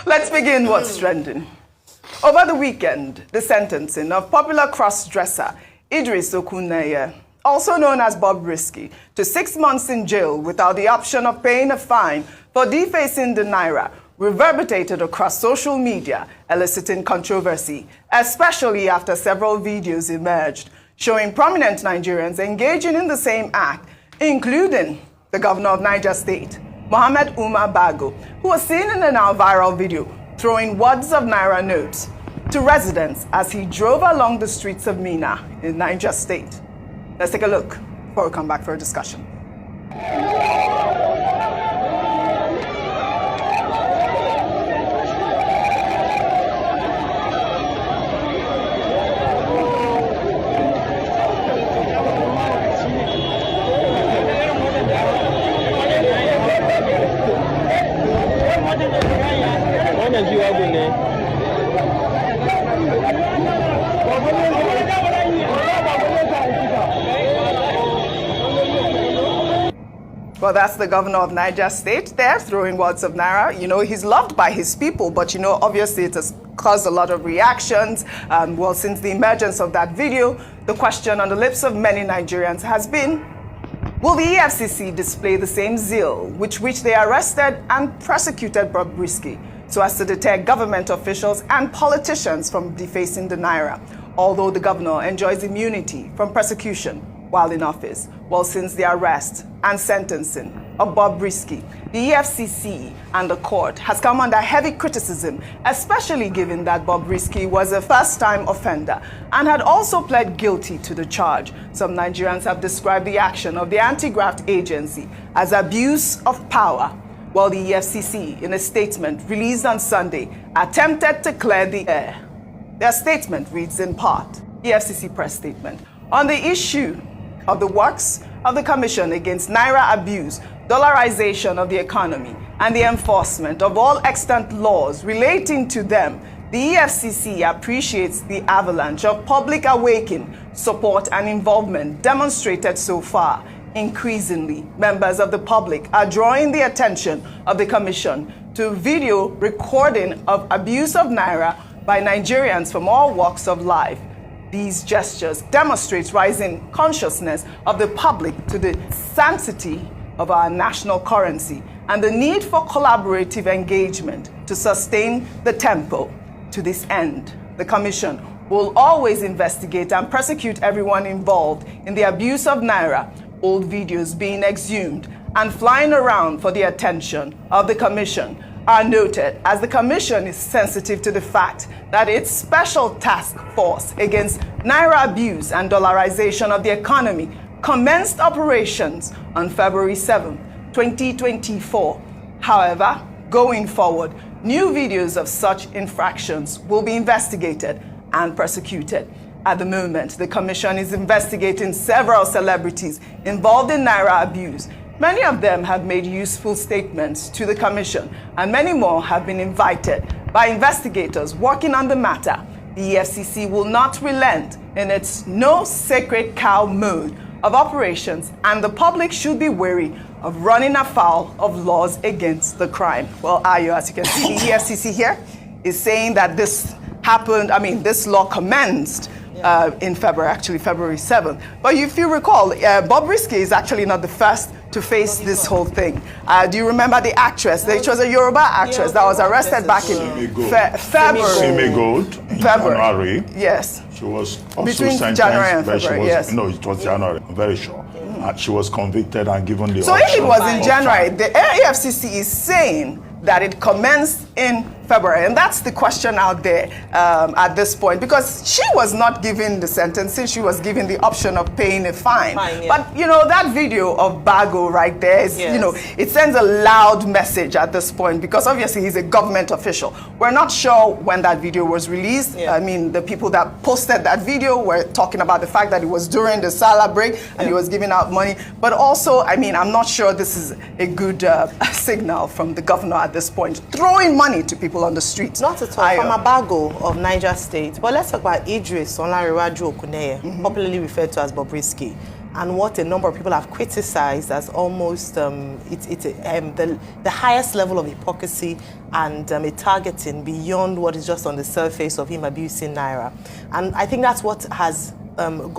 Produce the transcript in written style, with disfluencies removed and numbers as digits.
Let's begin what's trending. Over the weekend, the sentencing of popular cross-dresser Idris Okuneye, also known as Bobrisky, to 6 months in jail without the option of paying a fine for defacing the naira, reverberated across social media, eliciting controversy, especially after several videos emerged showing prominent Nigerians engaging in the same act, including the governor of Niger State, Mohammed Umar Bago, who was seen in a now viral video throwing wads of naira notes to residents as he drove along the streets of Mina in Niger State. Let's take a look before we come back for a discussion. Well, that's the governor of Niger State there throwing words of naira. You know, he's loved by his people, but, you know, obviously it has caused a lot of reactions. Well, since the emergence of that video, the question on the lips of many Nigerians has been, will the EFCC display the same zeal with which they arrested and prosecuted Bobrisky so as to deter government officials and politicians from defacing the naira, although the governor enjoys immunity from prosecution while in office? Well, since the arrest and sentencing of Bobrisky, the EFCC and the court has come under heavy criticism, especially given that Bobrisky was a first-time offender and had also pled guilty to the charge. Some Nigerians have described the action of the anti-graft agency as abuse of power, while the EFCC, in a statement released on Sunday, attempted to clear the air. Their statement reads in part, EFCC press statement, on the issue of the works of the Commission against Naira Abuse, Dollarization of the Economy, and the enforcement of all extant laws relating to them, the EFCC appreciates the avalanche of public awakening, support, and involvement demonstrated so far. Increasingly, members of the public are drawing the attention of the Commission to video recording of abuse of Naira by Nigerians from all walks of life. These gestures demonstrate rising consciousness of the public to the sanctity of our national currency and the need for collaborative engagement to sustain the tempo. To this end, the Commission will always investigate and prosecute everyone involved in the abuse of Naira, old videos being exhumed and flying around for the attention of the Commission are noted, as the Commission is sensitive to the fact that its Special Task Force against Naira Abuse and Dollarization of the Economy commenced operations on February 7, 2024. However, going forward, new videos of such infractions will be investigated and prosecuted. At the moment, the Commission is investigating several celebrities involved in Naira abuse. Many of them have made useful statements to the Commission, and many more have been invited by investigators working on the matter. The EFCC will not relent in its no sacred cow mode of operations, and the public should be wary of running afoul of laws against the crime. Well, Ayo, as you can see, the EFCC here is saying that this happened, this law commenced in February, actually February 7th. But if you recall, Bobrisky is actually not the first to face this whole thing. Do you remember the actress? It was a Yoruba actress that was arrested back in February. Simi Gold in January. Yes. She was also between sentenced. January and February, yes. No, it was January, I'm very sure. She was convicted and given the So if it was in January, the EFCC is saying that it commenced in February. And that's the question out there at this point, because she was not given the sentencing, she was given the option of paying a fine. But, that video of Bago right there is, it sends a loud message at this point, because obviously he's a government official. We're not sure when that video was released. The people that posted that video were talking about the fact that it was during the Salah break and he was giving out money. But also, I'm not sure this is a good signal from the governor at this point, throwing money to people on the streets. Not at all. From Abago of Niger State. But let's talk about Idris Okuneye, popularly referred to as Bobrisky. and what a number of people have criticized as almost the highest level of hypocrisy and a targeting beyond what is just on the surface of him abusing Naira. And I think that's what has got